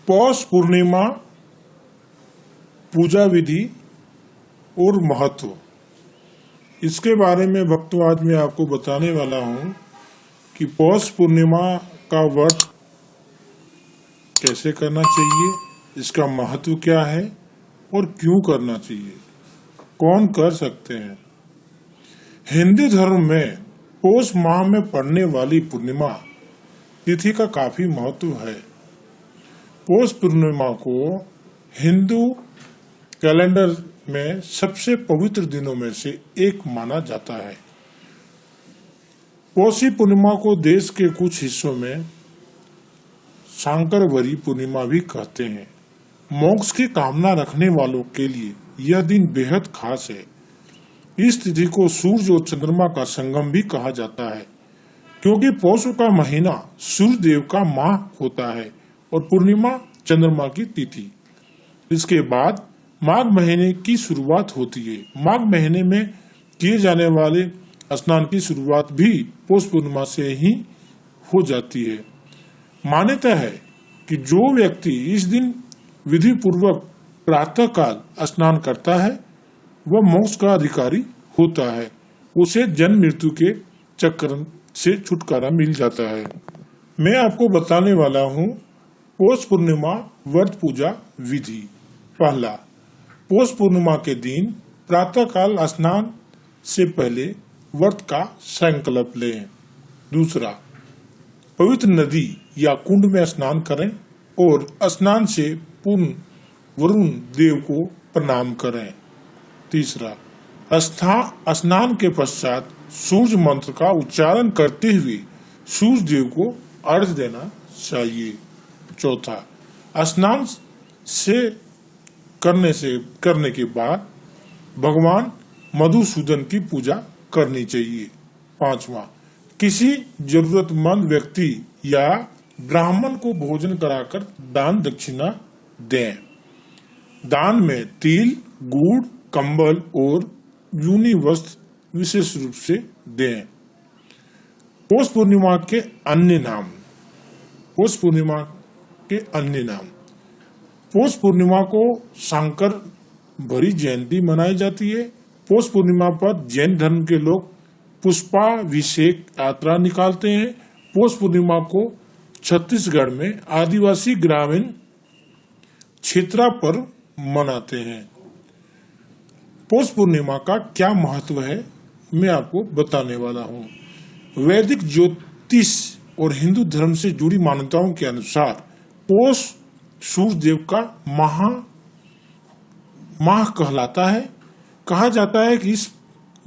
पौष पूर्णिमा पूजा विधि और महत्व, इसके बारे में भक्तों आज मैं आपको बताने वाला हूँ कि पौष पूर्णिमा का व्रत कैसे करना चाहिए, इसका महत्व क्या है और क्यों करना चाहिए, कौन कर सकते हैं। हिंदू धर्म में पौष माह में पड़ने वाली पूर्णिमा तिथि का काफी महत्व है। पौष पूर्णिमा को हिंदू कैलेंडर में सबसे पवित्र दिनों में से एक माना जाता है। पौषी पूर्णिमा को देश के कुछ हिस्सों में शांकरवरी पूर्णिमा भी कहते हैं। मोक्ष की कामना रखने वालों के लिए यह दिन बेहद खास है। इस तिथि को सूर्य और चंद्रमा का संगम भी कहा जाता है, क्योंकि पौष का महीना सूर्य देव का माह होता है और पूर्णिमा चंद्रमा की तिथि। इसके बाद माघ महीने की शुरुआत होती है। माघ महीने में किए जाने वाले स्नान की शुरुआत भी पौष पूर्णिमा से ही हो जाती है। मान्यता है कि जो व्यक्ति इस दिन विधि पूर्वक प्रातः काल स्नान करता है वह मोक्ष का अधिकारी होता है। उसे जन्म मृत्यु के चक्र से छुटकारा मिल जाता है। मैं आपको बताने वाला हूँ पौष पूर्णिमा व्रत पूजा विधि। पहला, पौष पूर्णिमा के दिन प्रातः काल स्नान से पहले व्रत का संकल्प लें। दूसरा, पवित्र नदी या कुंड में स्नान करें और स्नान से पूर्ण वरुण देव को प्रणाम करें। तीसरा, स्नान के पश्चात सूर्य मंत्र का उच्चारण करते हुए सूर्य देव को अर्घ्य देना चाहिए। चौथा, स्नान से करने के बाद भगवान मधुसूदन की पूजा करनी चाहिए। पांचवा, किसी जरूरतमंद व्यक्ति या ब्राह्मण को भोजन कराकर दान दक्षिणा दें। दान में तिल, गुड़, कंबल और यूनी वस्त्र विशेष रूप से दें। पौष पूर्णिमा के अन्य नाम। पौष पूर्णिमा के अन्य नाम। पौष पूर्णिमा को शांकर भरी जयंती मनाई जाती है। पौष पूर्णिमा पर जैन धर्म के लोग पुष्पाभिषेक यात्रा निकालते हैं। पौष पूर्णिमा को छत्तीसगढ़ में आदिवासी ग्रामीण क्षेत्र पर मनाते हैं। पौष पूर्णिमा का क्या महत्व है मैं आपको बताने वाला हूँ। वैदिक ज्योतिष और हिंदू धर्म से जुड़ी मान्यताओं के अनुसार पौष सूर्य देव का माह कहलाता है। कहा जाता है कि इस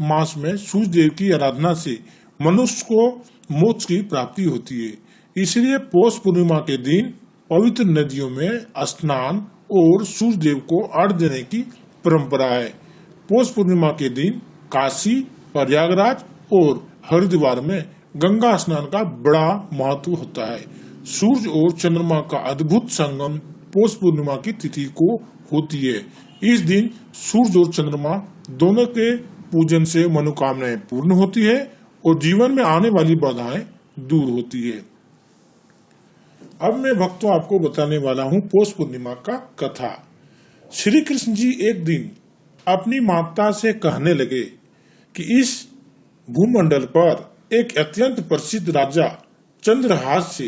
मास में सूर्य देव की आराधना से मनुष्य को मोक्ष की प्राप्ति होती है। इसलिए पौष पूर्णिमा के दिन पवित्र नदियों में स्नान और सूर्य देव को अर्घ्य देने की परंपरा है। पौष पूर्णिमा के दिन काशी, प्रयागराज और हरिद्वार में गंगा स्नान का बड़ा महत्व होता है। सूर्य और चंद्रमा का अद्भुत संगम पौष पूर्णिमा की तिथि को होती है। इस दिन सूर्य और चंद्रमा दोनों के पूजन से मनोकामनाएं पूर्ण होती है और जीवन में आने वाली बाधाएं दूर होती है। अब मैं भक्तों आपको बताने वाला हूँ पौष पूर्णिमा का कथा। श्री कृष्ण जी एक दिन अपनी माता से कहने लगे कि इस भूमंडल पर एक अत्यंत प्रसिद्ध राजा चंद्रहास से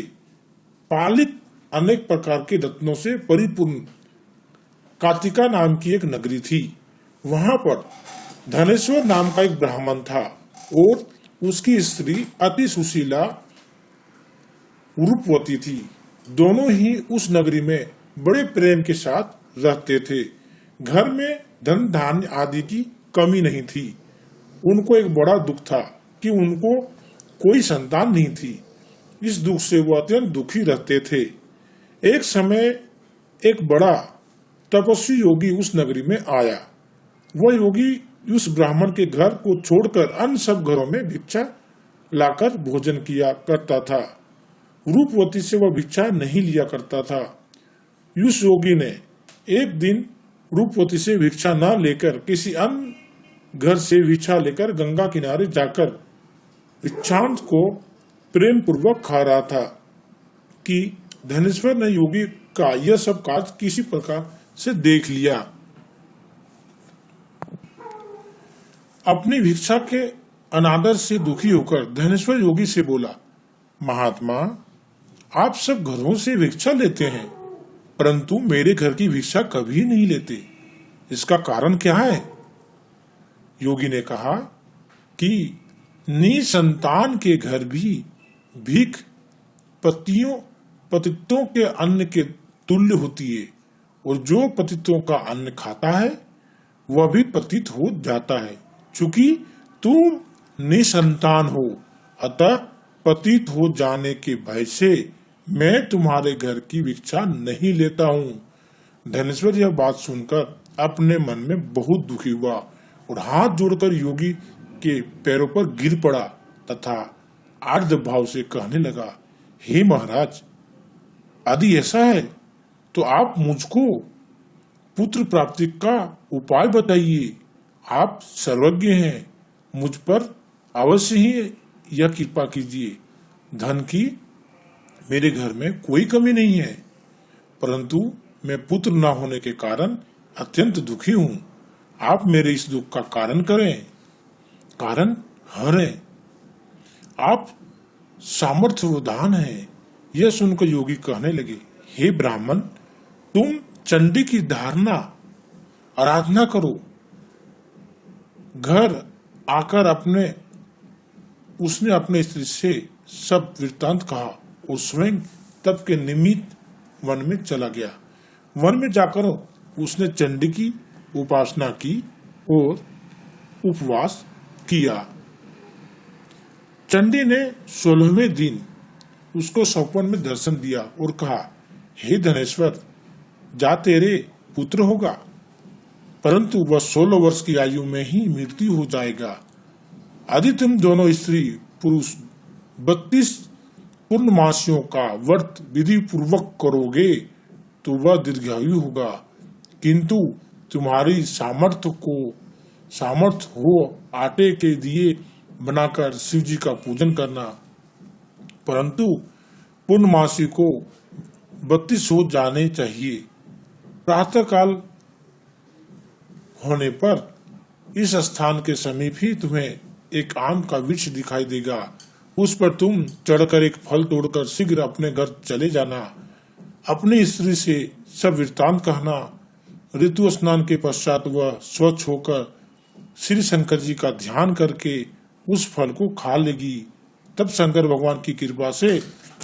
पालित अनेक प्रकार के रत्नों से परिपूर्ण कातिका नाम की एक नगरी थी। वहां पर धनेश्वर नाम का एक ब्राह्मण था और उसकी स्त्री अति सुशीला रूपवती थी। दोनों ही उस नगरी में बड़े प्रेम के साथ रहते थे। घर में धन धान्य आदि की कमी नहीं थी। उनको एक बड़ा दुख था कि उनको कोई संतान नहीं थी। इस दुख से वो अत्यंत दुखी रहते थे। एक समय एक बड़ा तपस्वी योगी उस नगरी में आया। वह योगी उस ब्राह्मण के घर को छोड़कर अन्य सब घरों में भिक्षा लाकर भोजन किया करता था। रूपवती से वह भिक्षा नहीं लिया करता था। उस योगी ने एक दिन रूपवती से भिक्षा न लेकर किसी अन्य घर से भिक्षा लेकर गंगा किनारे जाकर भिक्षांत को प्रेम पूर्वक खा रहा था कि धनेश्वर ने योगी का यह सब काज किसी प्रकार से देख लिया। अपनी भिक्षा के अनादर से दुखी होकर धनेश्वर योगी से बोला, महात्मा, आप सब घरों से भिक्षा लेते हैं, परंतु मेरे घर की भिक्षा कभी नहीं लेते, इसका कारण क्या है? योगी ने कहा कि निसंतान के घर भी भीख पतितों के अन्न के तुल्य होती है, और जो पतितों का अन्न खाता है वह भी पतित हो जाता है। चूंकि तुम निसंतान हो, अतः पतित हो जाने के भय से मैं तुम्हारे घर की भिक्षा नहीं लेता हूँ। धनेश्वर यह बात सुनकर अपने मन में बहुत दुखी हुआ और हाथ जोड़कर योगी के पैरों पर गिर पड़ा तथा आर्द्र भाव से कहने लगा, हे महाराज, यदि ऐसा है तो आप मुझको पुत्र प्राप्ति का उपाय बताइए। आप सर्वज्ञ हैं, मुझ पर अवश्य ही यह कृपा कीजिए। धन की मेरे घर में कोई कमी नहीं है, परंतु मैं पुत्र न होने के कारण अत्यंत दुखी हूँ। आप मेरे इस दुख का कारण करें, कारण हरें। आप सामर्थ्यवान हैं। यह सुनकर योगी कहने लगे, हे ब्राह्मण, तुम चंडी की धारणा आराधना करो। घर आकर उसने अपने स्त्री से सब वृत्तांत कहा और स्वयं तप के निमित्त वन में चला गया। वन में जाकर उसने चंडी की उपासना की और उपवास किया। चंडी ने 16वें दिन उसको सपन में दर्शन दिया और कहा, हे धनेश्वर, जा तेरे पुत्र होगा, परंतु वह 16 वर्ष की आयु में ही मृत्यु हो जाएगा। यदि तुम दोनों स्त्री पुरुष 32 पूर्णमासियों का व्रत विधि पूर्वक करोगे तो वह दीर्घायु होगा, किंतु तुम्हारी सामर्थ्य हो आटे के दिए बनाकर शिव जी का पूजन करना, परंतु पूर्णमासी को 32 हो जाने चाहिए। प्रातः काल होने पर इस स्थान के समीप ही तुम्हें एक आम का वृक्ष दिखाई देगा, उस पर तुम चढ़कर एक फल तोड़कर शीघ्र अपने घर चले जाना। अपनी स्त्री से सब वृत्तांत कहना। ऋतु स्नान के पश्चात वह स्वच्छ होकर श्री शंकर जी का ध्यान करके उस फल को खा लेगी, तब शंकर भगवान की कृपा से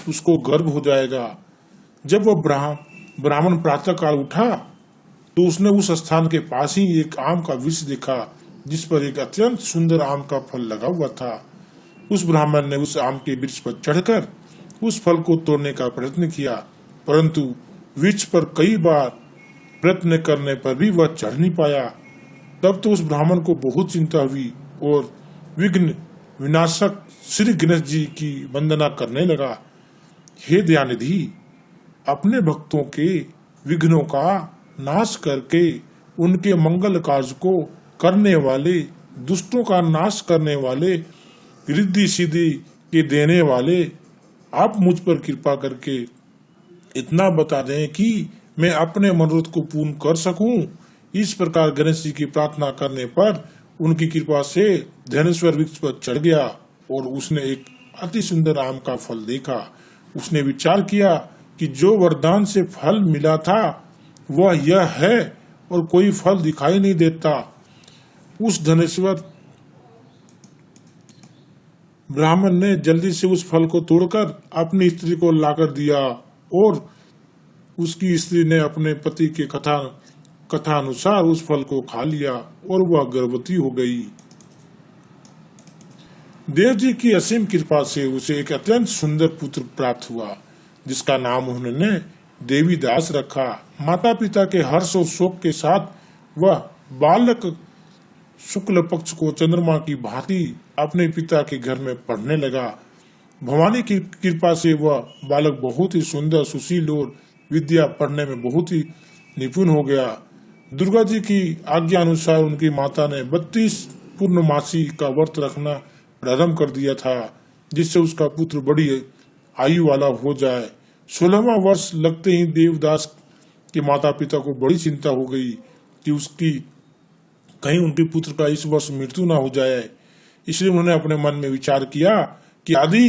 उसको गर्भ हो जाएगा। जब वह ब्राह्मण प्रातः काल उठा तो उसने उस स्थान के पास ही एक आम का वृक्ष देखा, जिस पर एक अत्यंत सुंदर आम का फल लगा हुआ था। उस ब्राह्मण ने उस आम के वृक्ष पर चढ़कर उस फल को तोड़ने का प्रयत्न किया, परंतु वृक्ष पर कई बार प्रयत्न करने पर भी वह चढ़ नहीं पाया। तब तो उस ब्राह्मण को बहुत चिंता हुई और विघ्न विनाशक श्री गणेश जी की वंदना करने लगा। हे दयानिधि, अपने भक्तों के विघ्नों का नाश करके उनके मंगल कार्य को करने वाले, दुष्टों का नाश करने वाले, रिद्धि सिद्धि के देने वाले, आप मुझ पर कृपा करके इतना बता दें कि मैं अपने मनोरथ को पूर्ण कर सकूं। इस प्रकार गणेश जी की प्रार्थना करने पर उनकी कृपा से धनेश्वर वृक्ष पर चढ़ गया और उसने एक अति सुंदर आम का फल देखा। उसने विचार किया कि जो वरदान से फल मिला था वह यह है और कोई फल दिखाई नहीं देता। उस धनेश्वर ब्राह्मण ने जल्दी से उस फल को तोड़कर अपनी स्त्री को लाकर दिया और उसकी स्त्री ने अपने पति के कथा अनुसार उस फल को खा लिया और वह गर्भवती हो गई। देव जी की असीम कृपा से उसे एक अत्यंत सुंदर पुत्र प्राप्त हुआ, जिसका नाम उन्होंने देवीदास रखा। माता पिता के हर्ष और शोक के साथ वह बालक शुक्ल पक्ष को चंद्रमा की भांति अपने पिता के घर में पढ़ने लगा। भवानी की कृपा से वह बालक बहुत ही सुंदर, सुशील और विद्या पढ़ने में बहुत ही निपुण हो गया। दुर्गा जी की आज्ञा अनुसार उनकी माता ने 32 पूर्णमासी का व्रत रखना प्रारंभ कर दिया था, जिससे उसका पुत्र बड़ी आयु वाला हो जाए। 16वां वर्ष लगते ही देवदास के माता पिता को बड़ी चिंता हो गई कि उसकी कहीं उनके पुत्र का इस वर्ष मृत्यु ना हो जाए। इसलिए उन्होंने अपने मन में विचार किया कि यदि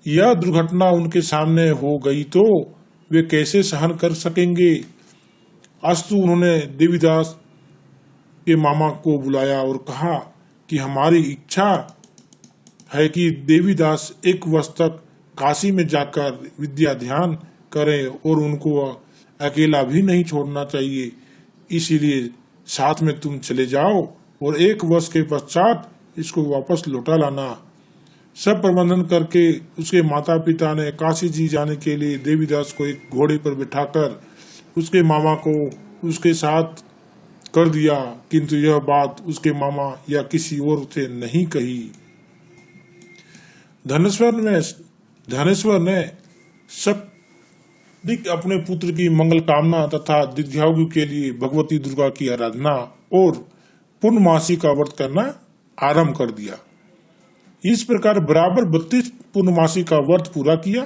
यह दुर्घटना उनके सामने हो गई तो वे कैसे सहन कर सकेंगे। अस्तु उन्होंने देवीदास के मामा को बुलाया और कहा कि हमारी इच्छा है कि देवीदास एक वर्ष तक काशी में जाकर विद्या ध्यान करें और उनको अकेला भी नहीं छोड़ना चाहिए, इसीलिए साथ में तुम चले जाओ और 1 वर्ष के पश्चात इसको वापस लौटा लाना। सब प्रबंधन करके उसके माता पिता ने काशी जी जाने के लिए देवीदास को एक घोड़े पर बिठाकर उसके मामा को उसके साथ कर दिया, किंतु यह बात उसके मामा या किसी और से नहीं कही। धनेश्वर ने सब अपने पुत्र की मंगल कामना तथा दीर्घायु के लिए भगवती दुर्गा की आराधना और पूर्णमासी का व्रत करना आरंभ कर दिया। इस प्रकार बराबर 32 पूर्णमासी का व्रत पूरा किया।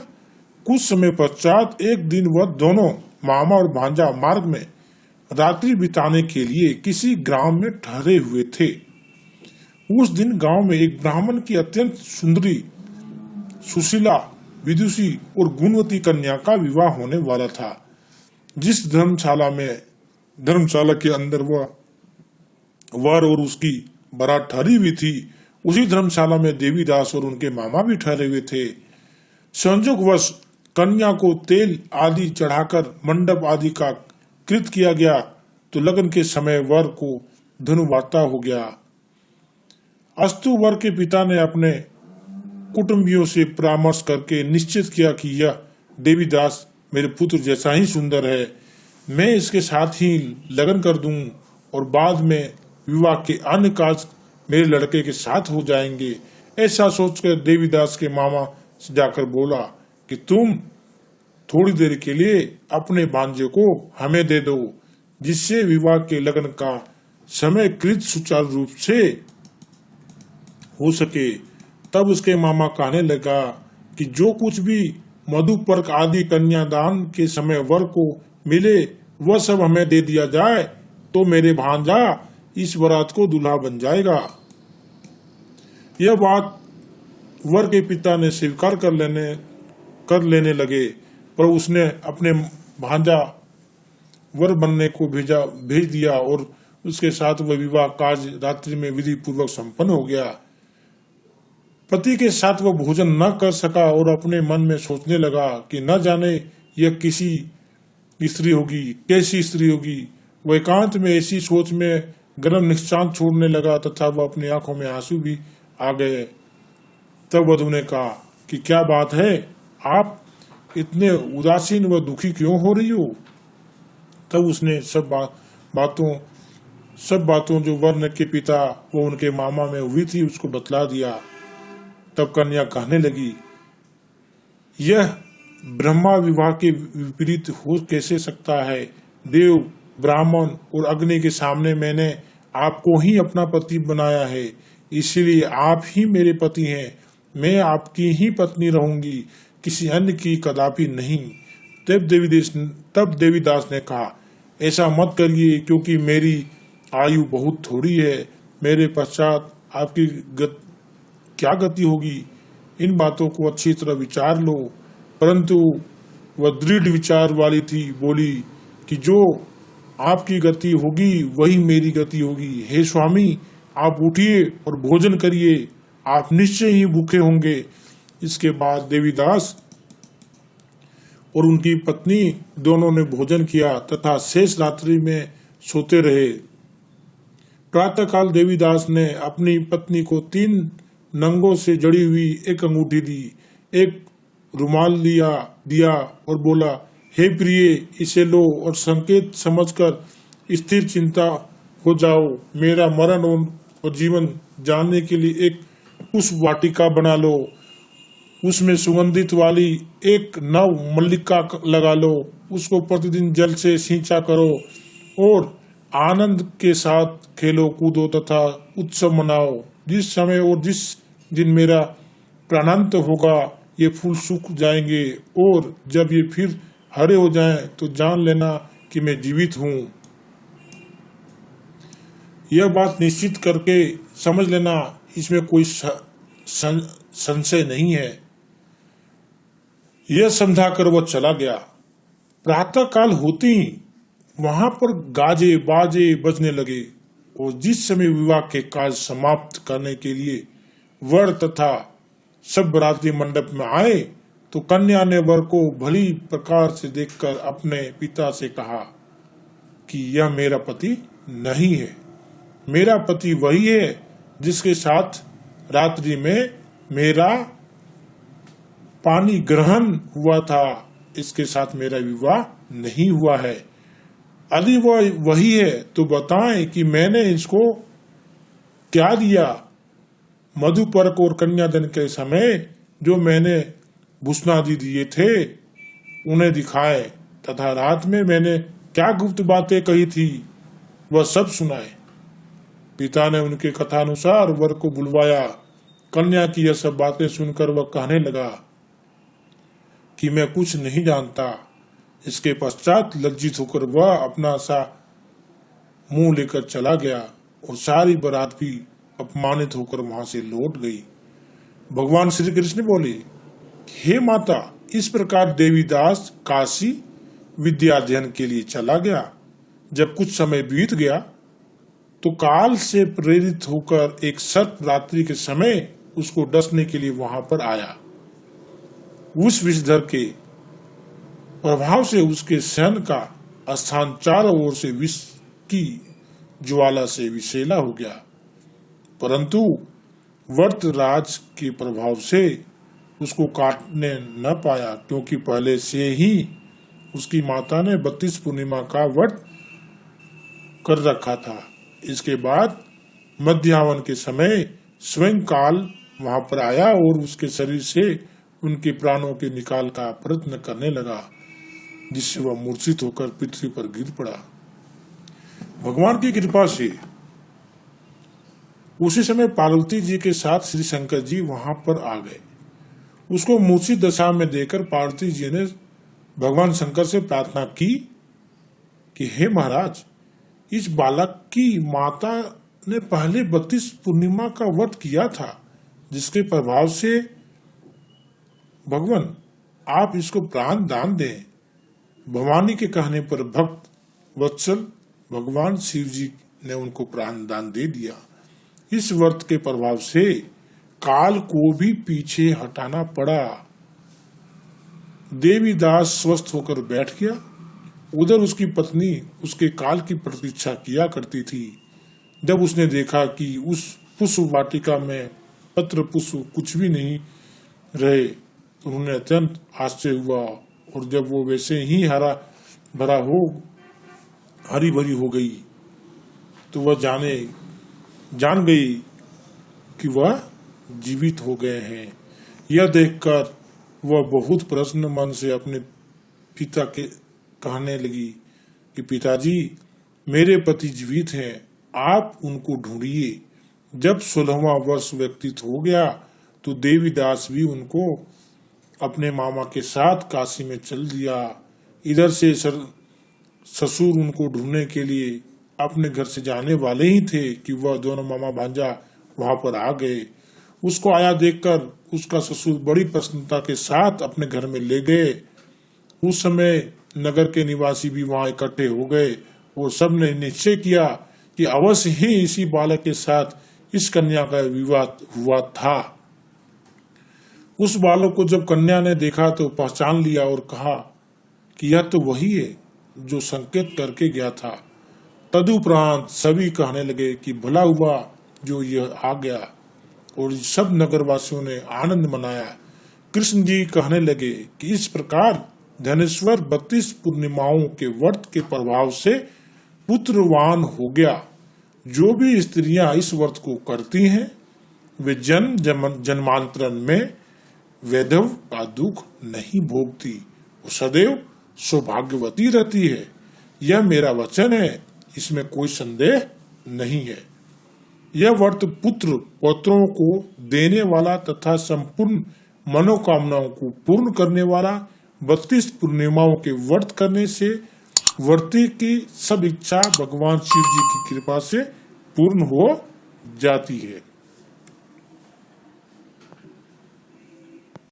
कुछ समय पश्चात एक दिन वह दोनों मामा और भांजा मार्ग में रात्रि बिताने के लिए किसी ग्राम में ठहरे हुए थे। उस दिन गांव में एक ब्राह्मण की अत्यंत सुंदरी, सुशीला, विदुषी और गुणवती कन्या का विवाह होने वाला था। जिस धर्मशाला के अंदर वह वर और उसकी बारात ठहरी हुई थी, उसी धर्मशाला में देवीदास और उनके मामा भी ठहरे हुए थे। संयोगवश कन्या को तेल आदि चढ़ाकर मंडप आदि का कृत किया गया तो लगन के समय वर को धनुवार्ता हो गया। अस्तु वर के पिता ने अपने कुटुंबियों से परामर्श करके निश्चित किया कि यह देवीदास मेरे पुत्र जैसा ही सुंदर है, मैं इसके साथ ही लगन कर दूं और बाद में विवाह के अन्य कार्य मेरे लड़के के साथ हो जाएंगे। ऐसा सोचकर देवीदास के मामा से जाकर बोला कि तुम थोड़ी देर के लिए अपने भांजे को हमें दे दो, जिससे विवाह के लगन का समय कृत सुचारू रूप से हो सके। तब उसके मामा कहने लगा कि जो कुछ भी मधुपर्क आदि कन्यादान के समय वर को मिले वह सब हमें दे दिया जाए तो मेरे भांजा इस बारात को दूल्हा बन जाएगा। यह बात वर के पिता ने स्वीकार कर लेने लगे, पर उसने अपने भांजा वर बनने को भेज दिया और उसके साथ वह विवाह कार्य रात्रि में विधि पूर्वक संपन्न हो गया। पति के साथ वह भोजन न कर सका और अपने मन में सोचने लगा कि न जाने यह किसी स्त्री होगी, कैसी स्त्री होगी। वह एकांत में ऐसी सोच में गर्म निश्चांत छोड़ने लगा तथा वह अपनी आंखों में आंसू भी आ गए। तब वधू ने कहा कि क्या बात है, आप इतने उदासीन व दुखी क्यों हो रही हो। तब उसने सब बातों जो वर्ण के पिता वो उनके मामा में हुई थी उसको बतला दिया। तब कन्या कहने लगी, यह ब्रह्मा विवाह के विपरीत हो कैसे सकता है। देव, ब्राह्मण और अग्नि के सामने मैंने आपको ही अपना पति बनाया है, इसीलिए आप ही मेरे पति हैं। मैं आपकी ही पत्नी रहूंगी, किसी अन्य की कदापि नहीं। तब देवीदास ने कहा, ऐसा मत करिए, क्योंकि मेरी आयु बहुत थोड़ी है। मेरे पश्चात आपकी क्या गति होगी, इन बातों को अच्छी तरह विचार लो। परंतु वह दृढ़ विचार वाली थी, बोली कि जो आपकी गति होगी वही मेरी गति होगी। हे स्वामी, आप उठिए और भोजन करिए, आप निश्चय ही भूखे होंगे। इसके बाद देवीदास और उनकी पत्नी दोनों ने भोजन किया तथा शेष रात्रि में सोते रहे। प्रातःकाल देवीदास ने अपनी पत्नी को 3 नंगों से जड़ी हुई एक अंगूठी दी, एक रुमाल दिया और बोला, हे प्रिय, इसे लो और संकेत समझकर स्थिर चिंता हो जाओ। मेरा मरण और जीवन जानने के लिए एक पुष्प वाटिका बना लो, उसमें सुगंधित वाली एक नव मल्लिका लगा लो, उसको प्रतिदिन जल से सिंचा करो और आनंद के साथ खेलो कूदो तथा उत्सव मनाओ। जिस समय और जिस दिन मेरा प्राणांत होगा, ये फूल सूख जाएंगे और जब ये फिर हरे हो जाएं तो जान लेना कि मैं जीवित हूँ। यह बात निश्चित करके समझ लेना, इसमें कोई संशय नहीं है। यह समझाकर वह चला गया। प्रातः काल होते ही वहां पर गाजे बाजे बजने लगे और जिस समय विवाह के कार्य समाप्त करने के लिए वर तथा सब बराती मंडप में आए तो कन्या ने वर को भली प्रकार से देखकर अपने पिता से कहा कि यह मेरा पति नहीं है, मेरा पति वही है जिसके साथ रात्रि में मेरा पानी ग्रहण हुआ था, इसके साथ मेरा विवाह नहीं हुआ है। यदि वह वही है तो बताएं कि मैंने इसको क्या दिया। मधुपर्क और कन्यादान के समय जो मैंने भूषणादि दिए थे उन्हें दिखाए तथा रात में मैंने क्या गुप्त बातें कही थी वह सब सुनाए। पिता ने उनके कथानुसार वर को बुलवाया। कन्या की यह सब बातें सुनकर वह कहने लगा कि मैं कुछ नहीं जानता। इसके पश्चात लज्जित होकर वह अपना सा मुंह लेकर चला गया और सारी बारात भी अपमानित होकर वहां से लौट गई। भगवान श्री कृष्ण बोले, हे माता, इस प्रकार देवीदास काशी विद्या अध्ययन के लिए चला गया। जब कुछ समय बीत गया तो काल से प्रेरित होकर एक सर्प रात्रि के समय उसको डसने के लिए वहां पर आया। उस विषधर के प्रभाव से उसके सहन का स्थान चारों ओर से विष की ज्वाला से विषैला हो गया, परंतु वर्तराज के प्रभाव से उसको काटने न पाया, क्योंकि पहले से ही उसकी माता ने 32 पूर्णिमा का व्रत कर रखा था। इसके बाद मध्याह्न के समय स्वयं काल वहां पर आया और उसके शरीर से उनके प्राणों के निकाल का प्रयत्न करने लगा, जिससे वह मूर्छित होकर पृथ्वी पर गिर पड़ा। भगवान की कृपा से उसी समय पार्वती जी के साथ श्री शंकर जी वहां पर आ गए। उसको मूर्छित दशा में देखकर पार्वती जी ने भगवान शंकर से प्रार्थना की कि हे महाराज, इस बालक की माता ने पहले 32 पूर्णिमा का व्रत किया था, जिसके प्रभाव से भगवान आप इसको प्राण दान दें। भवानी के कहने पर भक्त वत्सल भगवान शिव जी ने उनको प्राण दान दे दिया। इस व्रत के प्रभाव से काल को भी पीछे हटाना पड़ा। देवीदास स्वस्थ होकर बैठ गया। उधर उसकी पत्नी उसके काल की प्रतीक्षा किया करती थी। जब उसने देखा कि उस पुष्प वाटिका में पत्र पुष्प कुछ भी नहीं रहे तो उन्हें अत्यंत आश्चर्य हुआ, और जब वो वैसे ही हरा भरा हो हरी भरी हो गई तो वह जान गई कि वह जीवित हो गए हैं। यह देखकर वह बहुत प्रसन्न मन से अपने पिता के कहने लगी कि पिताजी, मेरे पति जीवित हैं, आप उनको ढूंढिए। जब 16वां वर्ष व्यतीत हो गया तो देवीदास भी उनको अपने मामा के साथ काशी में चल दिया। इधर से ससुर उनको ढूंढने के लिए अपने घर से जाने वाले ही थे कि वह दोनों मामा भांजा वहां पर आ गए। उसको आया देखकर उसका ससुर बड़ी प्रसन्नता के साथ अपने घर में ले गए। उस समय नगर के निवासी भी वहां इकट्ठे हो गए और सबने निश्चय किया कि अवश्य ही इसी बालक के साथ इस कन्या का विवाह हुआ था। उस बालक को जब कन्या ने देखा तो पहचान लिया और कहा कि यह तो वही है जो संकेत करके गया था। तदुपरांत सभी कहने लगे कि भला हुआ जो यह आ गया, और सब नगरवासियों ने आनंद मनाया। कृष्ण जी कहने लगे कि इस प्रकार धनेश्वर 32 पूर्णिमाओं के व्रत के प्रभाव से पुत्रवान हो गया। जो भी स्त्रियां इस व्रत को करती हैं वे जन्मांतरण में वैधव का दुख नहीं भोगती, वो सदैव सौभाग्यवती रहती है। यह मेरा वचन है, इसमें कोई संदेह नहीं है। यह व्रत पुत्र पौत्रों को देने वाला तथा संपूर्ण मनोकामनाओं को पूर्ण करने वाला 32 पूर्णिमाओं के व्रत करने से व्रती की सब इच्छा भगवान शिव जी की कृपा से पूर्ण हो जाती है।